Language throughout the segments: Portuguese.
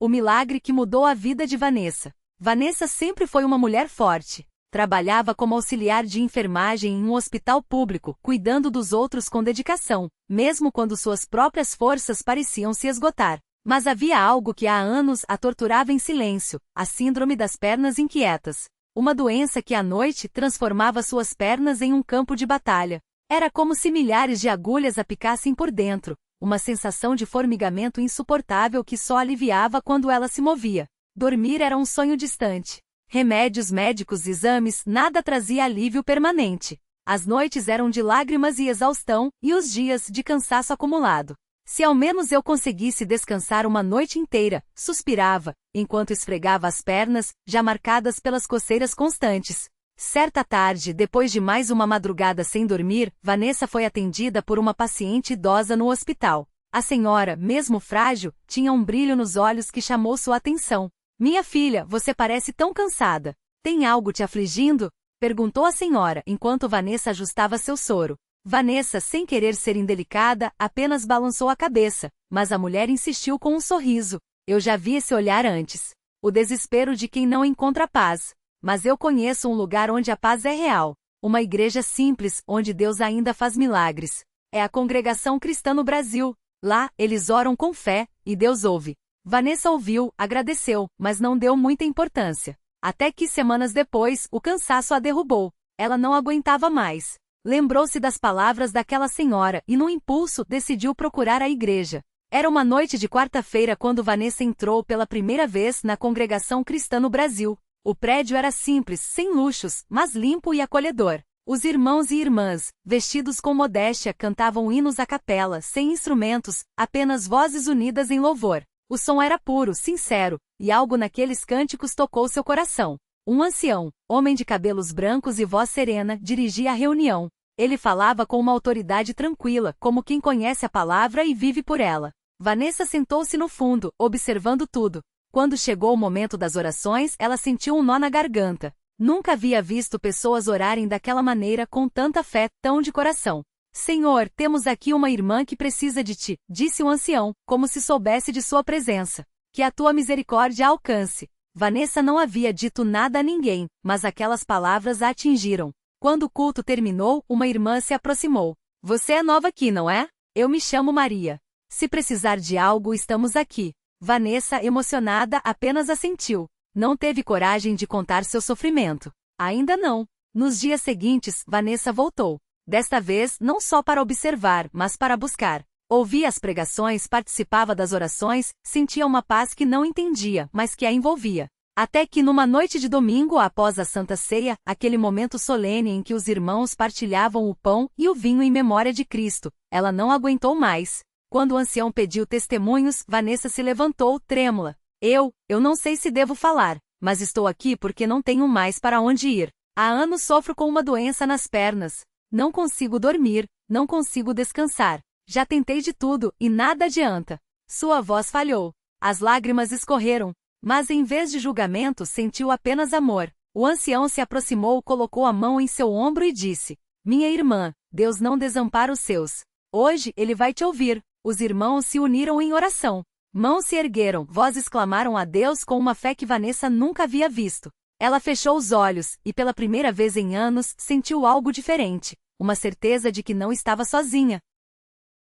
o milagre que mudou a vida de Vanessa. Vanessa sempre foi uma mulher forte. Trabalhava como auxiliar de enfermagem em um hospital público, cuidando dos outros com dedicação, mesmo quando suas próprias forças pareciam se esgotar. Mas havia algo que há anos a torturava em silêncio: a síndrome das pernas inquietas. Uma doença que à noite transformava suas pernas em um campo de batalha. Era como se milhares de agulhas a picassem por dentro, uma sensação de formigamento insuportável que só aliviava quando ela se movia. Dormir era um sonho distante. Remédios médicos, exames, nada trazia alívio permanente. As noites eram de lágrimas e exaustão, e os dias de cansaço acumulado. Se ao menos eu conseguisse descansar uma noite inteira, suspirava, enquanto esfregava as pernas, já marcadas pelas coceiras constantes. Certa tarde, depois de mais uma madrugada sem dormir, Vanessa foi atendida por uma paciente idosa no hospital. A senhora, mesmo frágil, tinha um brilho nos olhos que chamou sua atenção. "Minha filha, você parece tão cansada. Tem algo te afligindo?" perguntou a senhora, enquanto Vanessa ajustava seu soro. Vanessa, sem querer ser indelicada, apenas balançou a cabeça, mas a mulher insistiu com um sorriso. "Eu já vi esse olhar antes. O desespero de quem não encontra paz. Mas eu conheço um lugar onde a paz é real. Uma igreja simples, onde Deus ainda faz milagres. É a Congregação Cristã no Brasil. Lá, eles oram com fé, e Deus ouve." Vanessa ouviu, agradeceu, mas não deu muita importância. Até que, semanas depois, o cansaço a derrubou. Ela não aguentava mais. Lembrou-se das palavras daquela senhora e, num impulso, decidiu procurar a igreja. Era uma noite de quarta-feira quando Vanessa entrou pela primeira vez na Congregação Cristã no Brasil. O prédio era simples, sem luxos, mas limpo e acolhedor. Os irmãos e irmãs, vestidos com modéstia, cantavam hinos à capela, sem instrumentos, apenas vozes unidas em louvor. O som era puro, sincero, e algo naqueles cânticos tocou seu coração. Um ancião, homem de cabelos brancos e voz serena, dirigia a reunião. Ele falava com uma autoridade tranquila, como quem conhece a palavra e vive por ela. Vanessa sentou-se no fundo, observando tudo. Quando chegou o momento das orações, ela sentiu um nó na garganta. Nunca havia visto pessoas orarem daquela maneira, com tanta fé, tão de coração. "Senhor, temos aqui uma irmã que precisa de ti", disse o ancião, como se soubesse de sua presença. "Que a tua misericórdia a alcance." Vanessa não havia dito nada a ninguém, mas aquelas palavras a atingiram. Quando o culto terminou, uma irmã se aproximou. "Você é nova aqui, não é? Eu me chamo Maria. Se precisar de algo, estamos aqui." Vanessa, emocionada, apenas assentiu. Não teve coragem de contar seu sofrimento. Ainda não. Nos dias seguintes, Vanessa voltou. Desta vez, não só para observar, mas para buscar. Ouvia as pregações, participava das orações, sentia uma paz que não entendia, mas que a envolvia. Até que numa noite de domingo após a Santa Ceia, aquele momento solene em que os irmãos partilhavam o pão e o vinho em memória de Cristo, ela não aguentou mais. Quando o ancião pediu testemunhos, Vanessa se levantou, trêmula. Eu não sei se devo falar, mas estou aqui porque não tenho mais para onde ir. Há anos sofro com uma doença nas pernas. Não consigo dormir, não consigo descansar. Já tentei de tudo, e nada adianta." Sua voz falhou. As lágrimas escorreram. Mas em vez de julgamento, sentiu apenas amor. O ancião se aproximou, colocou a mão em seu ombro e disse: "Minha irmã, Deus não desampara os seus. Hoje, Ele vai te ouvir." Os irmãos se uniram em oração. Mãos se ergueram, vozes clamaram a Deus com uma fé que Vanessa nunca havia visto. Ela fechou os olhos, e pela primeira vez em anos, sentiu algo diferente. Uma certeza de que não estava sozinha.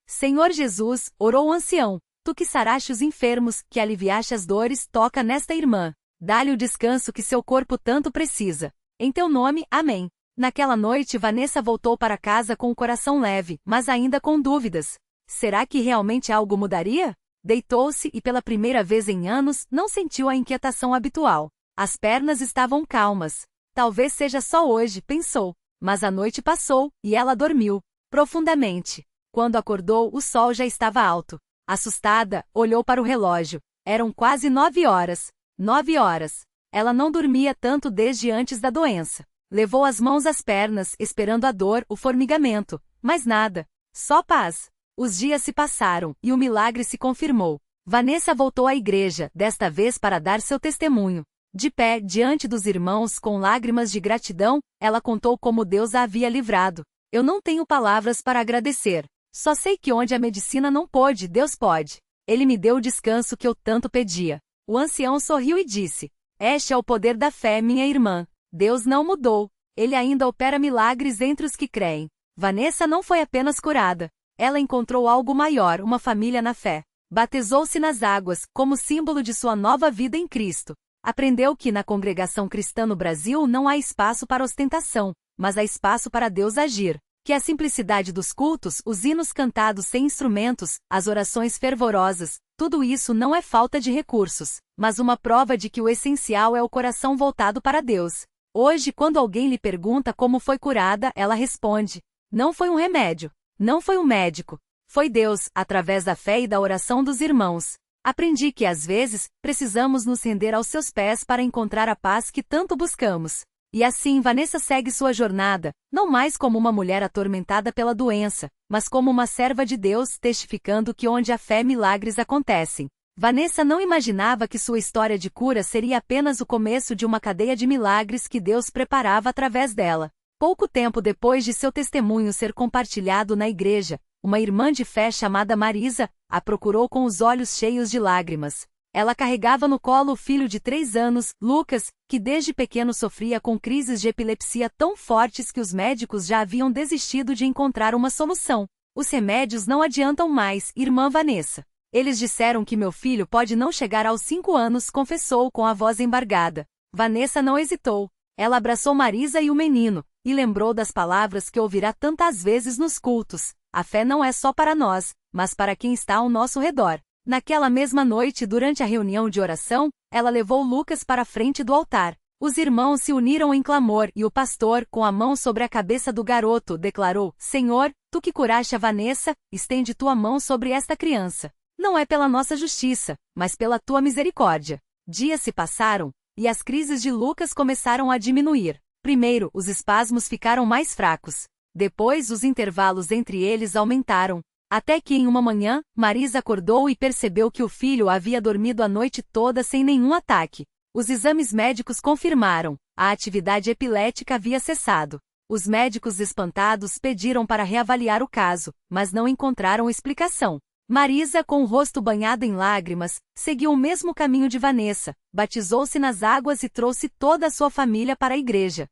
"Senhor Jesus", orou o ancião, "tu que saraste os enfermos, que aliviaste as dores, toca nesta irmã. Dá-lhe o descanso que seu corpo tanto precisa. Em teu nome, amém." Naquela noite, Vanessa voltou para casa com o coração leve, mas ainda com dúvidas. Será que realmente algo mudaria? Deitou-se e pela primeira vez em anos, não sentiu a inquietação habitual. As pernas estavam calmas. Talvez seja só hoje, pensou. Mas a noite passou, e ela dormiu, profundamente. Quando acordou, o sol já estava alto. Assustada, olhou para o relógio. Eram quase 9 horas. 9 horas. Ela não dormia tanto desde antes da doença. Levou as mãos às pernas, esperando a dor, o formigamento. Mas nada. Só paz. Os dias se passaram, e o milagre se confirmou. Vanessa voltou à igreja, desta vez para dar seu testemunho. De pé, diante dos irmãos, com lágrimas de gratidão, ela contou como Deus a havia livrado. "Eu não tenho palavras para agradecer. Só sei que onde a medicina não pôde, Deus pode. Ele me deu o descanso que eu tanto pedia. O ancião sorriu e disse: Este é o poder da fé, minha irmã. Deus não mudou. Ele ainda opera milagres entre os que creem. Vanessa não foi apenas curada. Ela encontrou algo maior, uma família na fé. Batizou-se nas águas, como símbolo de sua nova vida em Cristo. Aprendeu que na congregação cristã no Brasil não há espaço para ostentação, mas há espaço para Deus agir. Que a simplicidade dos cultos, os hinos cantados sem instrumentos, as orações fervorosas, tudo isso não é falta de recursos, mas uma prova de que o essencial é o coração voltado para Deus. Hoje, quando alguém lhe pergunta como foi curada, ela responde: não foi um remédio, não foi um médico, foi Deus, através da fé e da oração dos irmãos. Aprendi que às vezes, precisamos nos render aos seus pés para encontrar a paz que tanto buscamos. E assim Vanessa segue sua jornada, não mais como uma mulher atormentada pela doença, mas como uma serva de Deus testificando que onde há fé milagres acontecem. Vanessa não imaginava que sua história de cura seria apenas o começo de uma cadeia de milagres que Deus preparava através dela. Pouco tempo depois de seu testemunho ser compartilhado na igreja, uma irmã de fé chamada Marisa a procurou com os olhos cheios de lágrimas. Ela carregava no colo o filho de 3 anos, Lucas, que desde pequeno sofria com crises de epilepsia tão fortes que os médicos já haviam desistido de encontrar uma solução. Os remédios não adiantam mais, irmã Vanessa. Eles disseram que meu filho pode não chegar aos 5 anos, confessou com a voz embargada. Vanessa não hesitou. Ela abraçou Marisa e o menino, e lembrou das palavras que ouvirá tantas vezes nos cultos. A fé não é só para nós, mas para quem está ao nosso redor. Naquela mesma noite, durante a reunião de oração, ela levou Lucas para a frente do altar. Os irmãos se uniram em clamor e o pastor, com a mão sobre a cabeça do garoto, declarou: Senhor, tu que curaste a Vanessa, estende tua mão sobre esta criança. Não é pela nossa justiça, mas pela tua misericórdia. Dias se passaram, e as crises de Lucas começaram a diminuir. Primeiro, os espasmos ficaram mais fracos. Depois, os intervalos entre eles aumentaram. Até que em uma manhã, Marisa acordou e percebeu que o filho havia dormido a noite toda sem nenhum ataque. Os exames médicos confirmaram: a atividade epilética havia cessado. Os médicos espantados pediram para reavaliar o caso, mas não encontraram explicação. Marisa, com o rosto banhado em lágrimas, seguiu o mesmo caminho de Vanessa, batizou-se nas águas e trouxe toda a sua família para a igreja.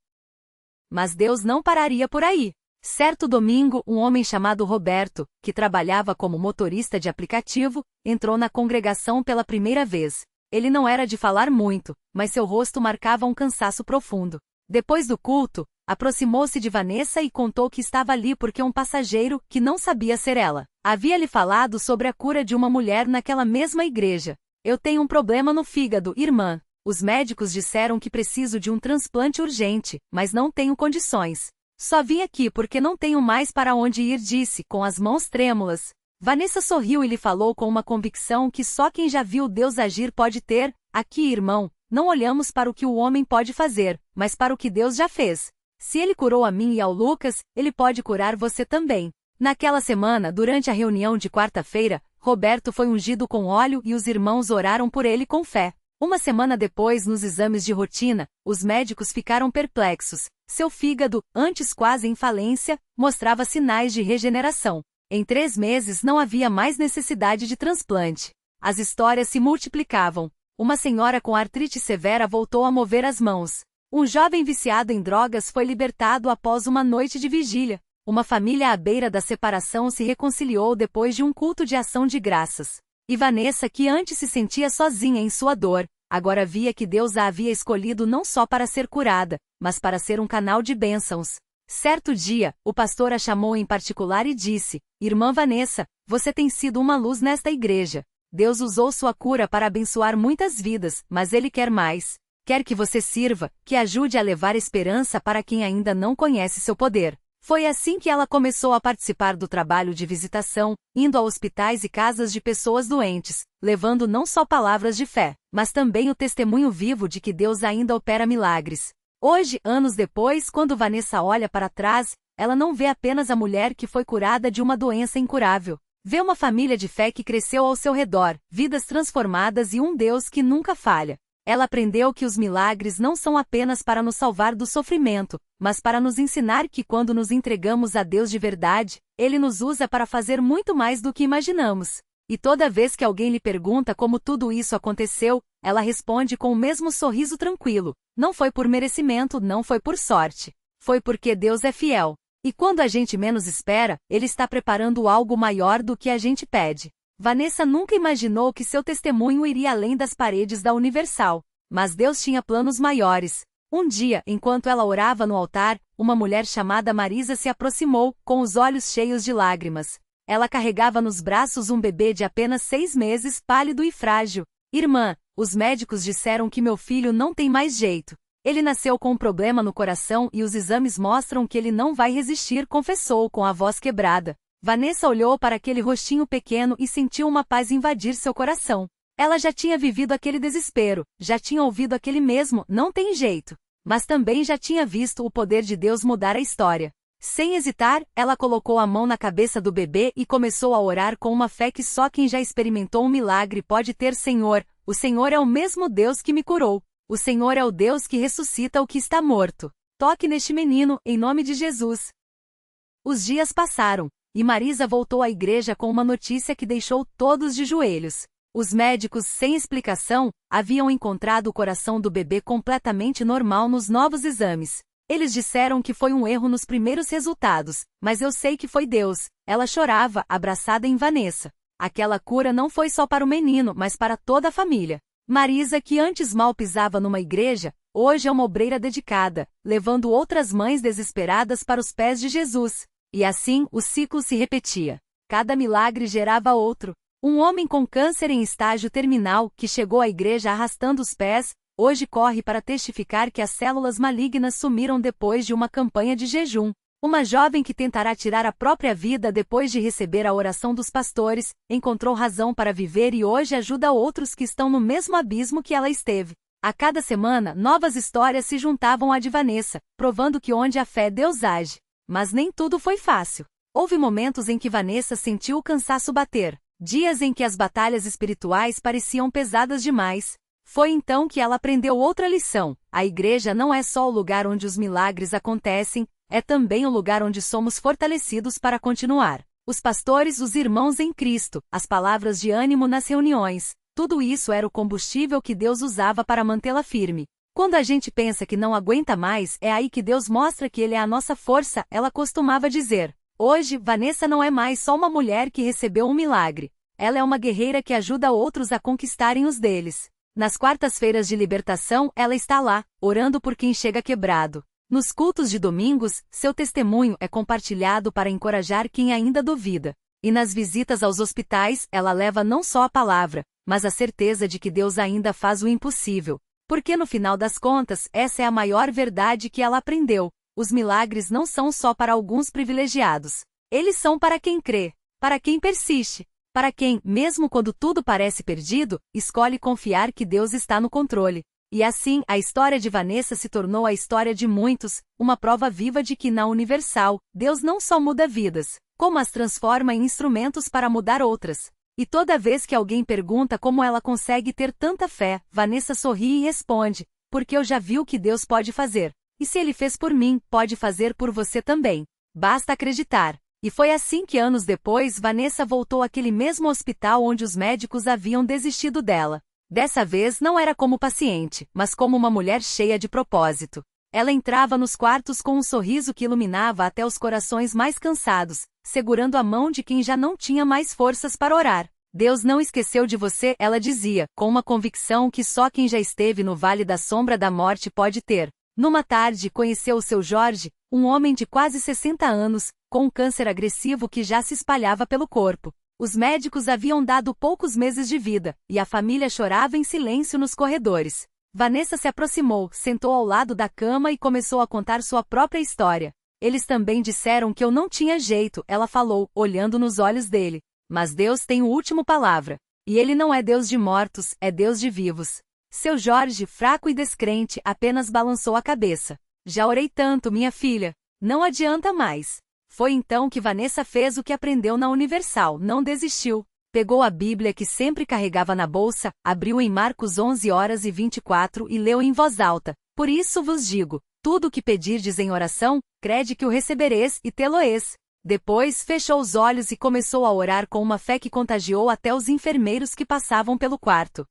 Mas Deus não pararia por aí. Certo domingo, um homem chamado Roberto, que trabalhava como motorista de aplicativo, entrou na congregação pela primeira vez. Ele não era de falar muito, mas seu rosto marcava um cansaço profundo. Depois do culto, aproximou-se de Vanessa e contou que estava ali porque um passageiro, que não sabia ser ela, havia lhe falado sobre a cura de uma mulher naquela mesma igreja. Eu tenho um problema no fígado, irmã. Os médicos disseram que preciso de um transplante urgente, mas não tenho condições. Só vim aqui porque não tenho mais para onde ir, disse, com as mãos trêmulas. Vanessa sorriu e lhe falou com uma convicção que só quem já viu Deus agir pode ter. Aqui, irmão, não olhamos para o que o homem pode fazer, mas para o que Deus já fez. Se ele curou a mim e ao Lucas, ele pode curar você também. Naquela semana, durante a reunião de quarta-feira, Roberto foi ungido com óleo e os irmãos oraram por ele com fé. Uma semana depois, nos exames de rotina, os médicos ficaram perplexos. Seu fígado, antes quase em falência, mostrava sinais de regeneração. Em 3 meses não havia mais necessidade de transplante. As histórias se multiplicavam. Uma senhora com artrite severa voltou a mover as mãos. Um jovem viciado em drogas foi libertado após uma noite de vigília. Uma família à beira da separação se reconciliou depois de um culto de ação de graças. E Vanessa, que antes se sentia sozinha em sua dor, agora via que Deus a havia escolhido não só para ser curada, mas para ser um canal de bênçãos. Certo dia, o pastor a chamou em particular e disse: Irmã Vanessa, você tem sido uma luz nesta igreja. Deus usou sua cura para abençoar muitas vidas, mas Ele quer mais. Quer que você sirva, que ajude a levar esperança para quem ainda não conhece seu poder. Foi assim que ela começou a participar do trabalho de visitação, indo a hospitais e casas de pessoas doentes, levando não só palavras de fé, mas também o testemunho vivo de que Deus ainda opera milagres. Hoje, anos depois, quando Vanessa olha para trás, ela não vê apenas a mulher que foi curada de uma doença incurável. Vê uma família de fé que cresceu ao seu redor, vidas transformadas e um Deus que nunca falha. Ela aprendeu que os milagres não são apenas para nos salvar do sofrimento, mas para nos ensinar que quando nos entregamos a Deus de verdade, Ele nos usa para fazer muito mais do que imaginamos. E toda vez que alguém lhe pergunta como tudo isso aconteceu, ela responde com o mesmo sorriso tranquilo: não foi por merecimento, não foi por sorte. Foi porque Deus é fiel. E quando a gente menos espera, Ele está preparando algo maior do que a gente pede. Vanessa nunca imaginou que seu testemunho iria além das paredes da Universal. Mas Deus tinha planos maiores. Um dia, enquanto ela orava no altar, uma mulher chamada Marisa se aproximou, com os olhos cheios de lágrimas. Ela carregava nos braços um bebê de apenas 6 meses, pálido e frágil. Irmã, os médicos disseram que meu filho não tem mais jeito. Ele nasceu com um problema no coração e os exames mostram que ele não vai resistir, confessou com a voz quebrada. Vanessa olhou para aquele rostinho pequeno e sentiu uma paz invadir seu coração. Ela já tinha vivido aquele desespero, já tinha ouvido aquele mesmo "não tem jeito", mas também já tinha visto o poder de Deus mudar a história. Sem hesitar, ela colocou a mão na cabeça do bebê e começou a orar com uma fé que só quem já experimentou um milagre pode ter. Senhor, o Senhor é o mesmo Deus que me curou. O Senhor é o Deus que ressuscita o que está morto. Toque neste menino, em nome de Jesus. Os dias passaram, e Marisa voltou à igreja com uma notícia que deixou todos de joelhos. Os médicos, sem explicação, haviam encontrado o coração do bebê completamente normal nos novos exames. Eles disseram que foi um erro nos primeiros resultados, mas eu sei que foi Deus. Ela chorava, abraçada em Vanessa. Aquela cura não foi só para o menino, mas para toda a família. Marisa, que antes mal pisava numa igreja, hoje é uma obreira dedicada, levando outras mães desesperadas para os pés de Jesus. E assim, o ciclo se repetia. Cada milagre gerava outro. Um homem com câncer em estágio terminal, que chegou à igreja arrastando os pés, hoje corre para testificar que as células malignas sumiram depois de uma campanha de jejum. Uma jovem que tentará tirar a própria vida depois de receber a oração dos pastores, encontrou razão para viver e hoje ajuda outros que estão no mesmo abismo que ela esteve. A cada semana, novas histórias se juntavam à de Vanessa, provando que onde há fé, Deus age. Mas nem tudo foi fácil. Houve momentos em que Vanessa sentiu o cansaço bater, dias em que as batalhas espirituais pareciam pesadas demais. Foi então que ela aprendeu outra lição: a igreja não é só o lugar onde os milagres acontecem, é também o lugar onde somos fortalecidos para continuar. Os pastores, os irmãos em Cristo, as palavras de ânimo nas reuniões, tudo isso era o combustível que Deus usava para mantê-la firme. Quando a gente pensa que não aguenta mais, é aí que Deus mostra que Ele é a nossa força, ela costumava dizer. Hoje, Vanessa não é mais só uma mulher que recebeu um milagre. Ela é uma guerreira que ajuda outros a conquistarem os deles. Nas quartas-feiras de libertação, ela está lá, orando por quem chega quebrado. Nos cultos de domingos, seu testemunho é compartilhado para encorajar quem ainda duvida. E nas visitas aos hospitais, ela leva não só a palavra, mas a certeza de que Deus ainda faz o impossível. Porque no final das contas, essa é a maior verdade que ela aprendeu. Os milagres não são só para alguns privilegiados. Eles são para quem crê, para quem persiste, para quem, mesmo quando tudo parece perdido, escolhe confiar que Deus está no controle. E assim, a história de Vanessa se tornou a história de muitos, uma prova viva de que na Universal, Deus não só muda vidas, como as transforma em instrumentos para mudar outras. E toda vez que alguém pergunta como ela consegue ter tanta fé, Vanessa sorri e responde: porque eu já vi o que Deus pode fazer. E se Ele fez por mim, pode fazer por você também. Basta acreditar. E foi assim que anos depois Vanessa voltou àquele mesmo hospital onde os médicos haviam desistido dela. Dessa vez não era como paciente, mas como uma mulher cheia de propósito. Ela entrava nos quartos com um sorriso que iluminava até os corações mais cansados, segurando a mão de quem já não tinha mais forças para orar. Deus não esqueceu de você, ela dizia, com uma convicção que só quem já esteve no vale da sombra da morte pode ter. Numa tarde, conheceu o seu Jorge, um homem de quase 60 anos, com um câncer agressivo que já se espalhava pelo corpo. Os médicos haviam dado poucos meses de vida, e a família chorava em silêncio nos corredores. Vanessa se aproximou, sentou ao lado da cama e começou a contar sua própria história. Eles também disseram que eu não tinha jeito, ela falou, olhando nos olhos dele. Mas Deus tem o último palavra. E Ele não é Deus de mortos, é Deus de vivos. Seu Jorge, fraco e descrente, apenas balançou a cabeça. Já orei tanto, minha filha. Não adianta mais. Foi então que Vanessa fez o que aprendeu na Universal, não desistiu. Pegou a Bíblia que sempre carregava na bolsa, abriu em Marcos 11h24 e leu em voz alta. Por isso vos digo, tudo o que pedirdes em oração, crede que o recebereis e tê-lo-eis. Depois, fechou os olhos e começou a orar com uma fé que contagiou até os enfermeiros que passavam pelo quarto.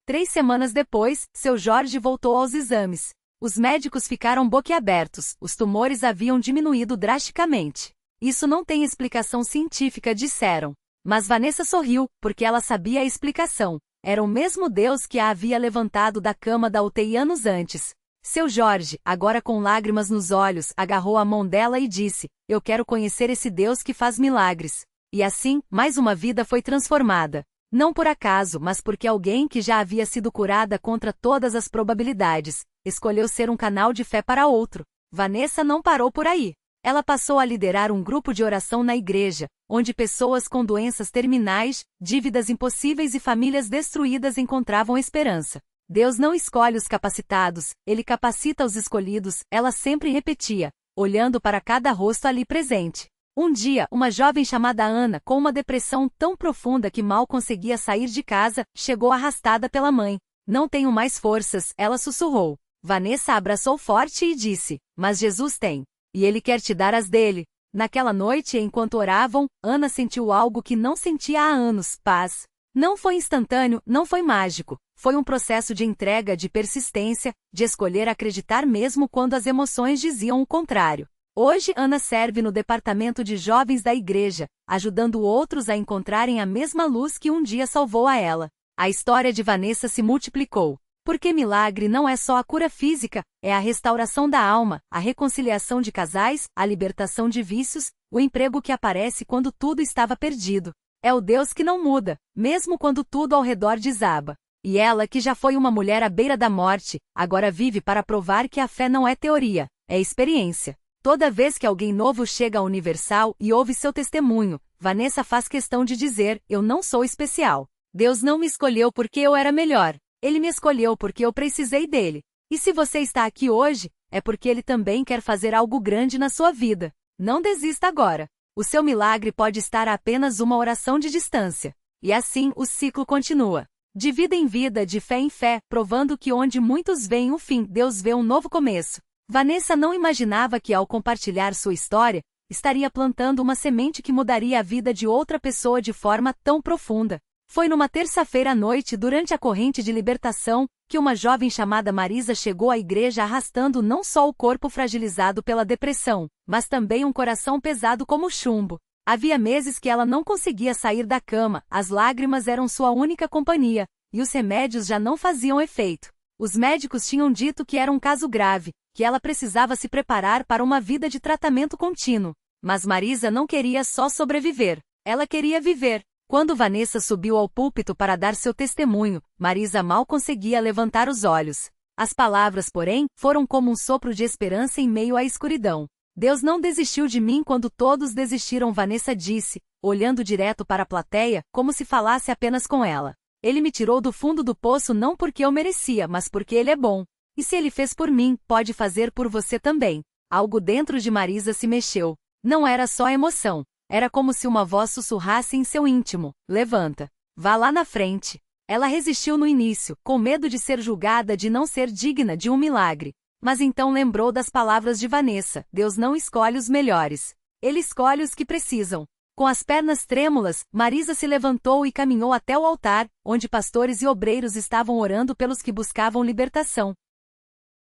3 semanas depois, seu Jorge voltou aos exames. Os médicos ficaram boquiabertos, os tumores haviam diminuído drasticamente. Isso não tem explicação científica, disseram. Mas Vanessa sorriu, porque ela sabia a explicação. Era o mesmo Deus que a havia levantado da cama da UTI anos antes. Seu Jorge, agora com lágrimas nos olhos, agarrou a mão dela e disse: "Eu quero conhecer esse Deus que faz milagres." E assim, mais uma vida foi transformada. Não por acaso, mas porque alguém que já havia sido curada contra todas as probabilidades, escolheu ser um canal de fé para outro. Vanessa não parou por aí. Ela passou a liderar um grupo de oração na igreja, onde pessoas com doenças terminais, dívidas impossíveis e famílias destruídas encontravam esperança. Deus não escolhe os capacitados, Ele capacita os escolhidos, ela sempre repetia, olhando para cada rosto ali presente. Um dia, uma jovem chamada Ana, com uma depressão tão profunda que mal conseguia sair de casa, chegou arrastada pela mãe. "Não tenho mais forças", ela sussurrou. Vanessa a abraçou forte e disse: "Mas Jesus tem. E Ele quer te dar as dele." Naquela noite, enquanto oravam, Ana sentiu algo que não sentia há anos: paz. Não foi instantâneo, não foi mágico. Foi um processo de entrega, de persistência, de escolher acreditar mesmo quando as emoções diziam o contrário. Hoje, Ana serve no departamento de jovens da igreja, ajudando outros a encontrarem a mesma luz que um dia salvou a ela. A história de Vanessa se multiplicou. Porque milagre não é só a cura física, é a restauração da alma, a reconciliação de casais, a libertação de vícios, o emprego que aparece quando tudo estava perdido. É o Deus que não muda, mesmo quando tudo ao redor desaba. E ela, que já foi uma mulher à beira da morte, agora vive para provar que a fé não é teoria, é experiência. Toda vez que alguém novo chega à Universal e ouve seu testemunho, Vanessa faz questão de dizer: "Eu não sou especial. Deus não me escolheu porque eu era melhor. Ele me escolheu porque eu precisei dele. E se você está aqui hoje, é porque ele também quer fazer algo grande na sua vida. Não desista agora. O seu milagre pode estar a apenas uma oração de distância." E assim, o ciclo continua. De vida em vida, de fé em fé, provando que onde muitos veem o fim, Deus vê um novo começo. Vanessa não imaginava que, ao compartilhar sua história, estaria plantando uma semente que mudaria a vida de outra pessoa de forma tão profunda. Foi numa terça-feira à noite, durante a corrente de libertação, que uma jovem chamada Marisa chegou à igreja arrastando não só o corpo fragilizado pela depressão, mas também um coração pesado como chumbo. Havia meses que ela não conseguia sair da cama, as lágrimas eram sua única companhia, e os remédios já não faziam efeito. Os médicos tinham dito que era um caso grave, que ela precisava se preparar para uma vida de tratamento contínuo. Mas Marisa não queria só sobreviver, ela queria viver. Quando Vanessa subiu ao púlpito para dar seu testemunho, Marisa mal conseguia levantar os olhos. As palavras, porém, foram como um sopro de esperança em meio à escuridão. "Deus não desistiu de mim quando todos desistiram", Vanessa disse, olhando direto para a plateia, como se falasse apenas com ela. "Ele me tirou do fundo do poço não porque eu merecia, mas porque Ele é bom. E se Ele fez por mim, pode fazer por você também." Algo dentro de Marisa se mexeu. Não era só emoção. Era como se uma voz sussurrasse em seu íntimo: "Levanta. Vá lá na frente." Ela resistiu no início, com medo de ser julgada, de não ser digna de um milagre. Mas então lembrou das palavras de Vanessa: Deus não escolhe os melhores. Ele escolhe os que precisam. Com as pernas trêmulas, Marisa se levantou e caminhou até o altar, onde pastores e obreiros estavam orando pelos que buscavam libertação.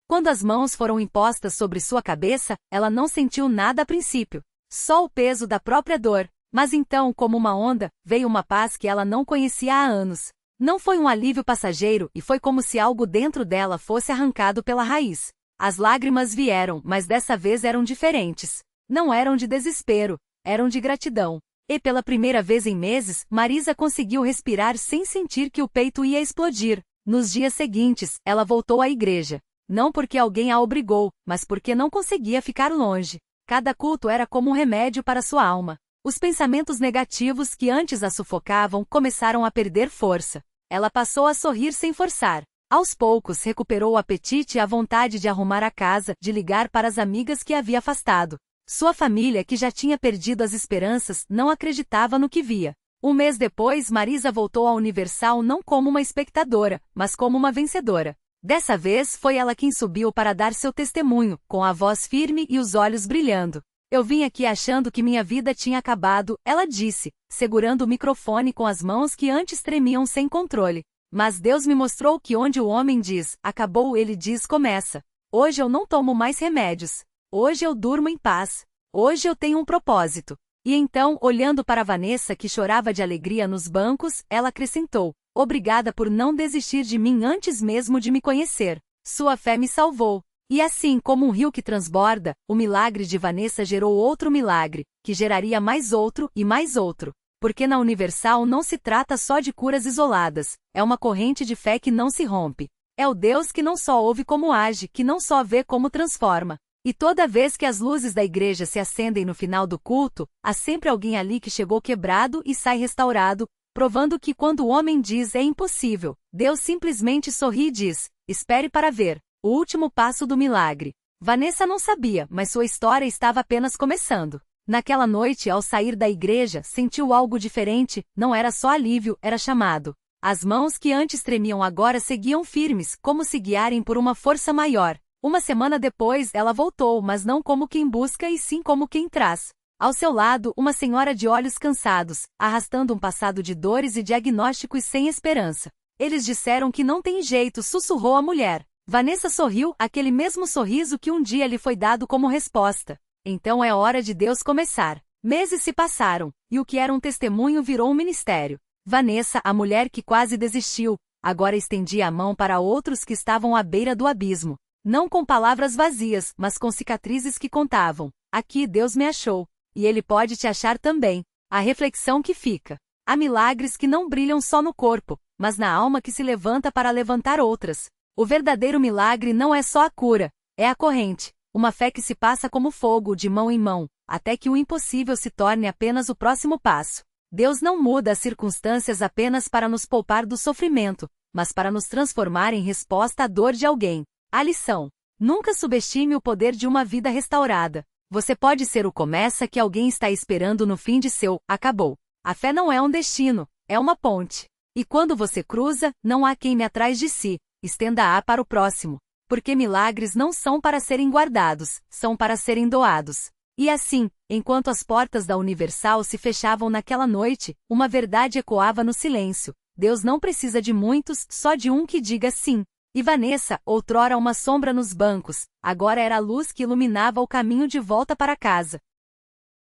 Quando as mãos foram impostas sobre sua cabeça, ela não sentiu nada a princípio. Só o peso da própria dor. Mas então, como uma onda, veio uma paz que ela não conhecia há anos. Não foi um alívio passageiro, e foi como se algo dentro dela fosse arrancado pela raiz. As lágrimas vieram, mas dessa vez eram diferentes. Não eram de desespero, eram de gratidão. E pela primeira vez em meses, Marisa conseguiu respirar sem sentir que o peito ia explodir. Nos dias seguintes, ela voltou à igreja. Não porque alguém a obrigou, mas porque não conseguia ficar longe. Cada culto era como um remédio para sua alma. Os pensamentos negativos que antes a sufocavam começaram a perder força. Ela passou a sorrir sem forçar. Aos poucos recuperou o apetite e a vontade de arrumar a casa, de ligar para as amigas que havia afastado. Sua família, que já tinha perdido as esperanças, não acreditava no que via. Um mês depois, Marisa voltou à Universal não como uma espectadora, mas como uma vencedora. Dessa vez, foi ela quem subiu para dar seu testemunho, com a voz firme e os olhos brilhando. Eu vim aqui achando que minha vida tinha acabado, ela disse, segurando o microfone com as mãos que antes tremiam sem controle. Mas Deus me mostrou que onde o homem diz, acabou, ele diz, começa. Hoje eu não tomo mais remédios. Hoje eu durmo em paz. Hoje eu tenho um propósito. E então, olhando para Vanessa que chorava de alegria nos bancos, ela acrescentou, obrigada por não desistir de mim antes mesmo de me conhecer. Sua fé me salvou. E assim como um rio que transborda, o milagre de Vanessa gerou outro milagre, que geraria mais outro e mais outro. Porque na Universal não se trata só de curas isoladas, é uma corrente de fé que não se rompe. É o Deus que não só ouve como age, que não só vê como transforma. E toda vez que as luzes da igreja se acendem no final do culto, há sempre alguém ali que chegou quebrado e sai restaurado, provando que quando o homem diz é impossível, Deus simplesmente sorri e diz, espere para ver, o último passo do milagre. Vanessa não sabia, mas sua história estava apenas começando. Naquela noite, ao sair da igreja, sentiu algo diferente, não era só alívio, era chamado. As mãos que antes tremiam agora seguiam firmes, como se guiarem por uma força maior. Uma semana depois, ela voltou, mas não como quem busca e sim como quem traz. Ao seu lado, uma senhora de olhos cansados, arrastando um passado de dores e diagnósticos sem esperança. Eles disseram que não tem jeito, sussurrou a mulher. Vanessa sorriu, aquele mesmo sorriso que um dia lhe foi dado como resposta. Então é hora de Deus começar. Meses se passaram, e o que era um testemunho virou um ministério. Vanessa, a mulher que quase desistiu, agora estendia a mão para outros que estavam à beira do abismo. Não com palavras vazias, mas com cicatrizes que contavam. Aqui Deus me achou. E Ele pode te achar também. A reflexão que fica. Há milagres que não brilham só no corpo, mas na alma que se levanta para levantar outras. O verdadeiro milagre não é só a cura, é a corrente. Uma fé que se passa como fogo de mão em mão, até que o impossível se torne apenas o próximo passo. Deus não muda as circunstâncias apenas para nos poupar do sofrimento, mas para nos transformar em resposta à dor de alguém. A lição. Nunca subestime o poder de uma vida restaurada. Você pode ser o começa que alguém está esperando no fim de seu acabou. A fé não é um destino, é uma ponte. E quando você cruza, não há quem me atrás de si, estenda-a para o próximo. Porque milagres não são para serem guardados, são para serem doados. E assim, enquanto as portas da Universal se fechavam naquela noite, uma verdade ecoava no silêncio. Deus não precisa de muitos, só de um que diga sim. E Vanessa, outrora uma sombra nos bancos, agora era a luz que iluminava o caminho de volta para casa.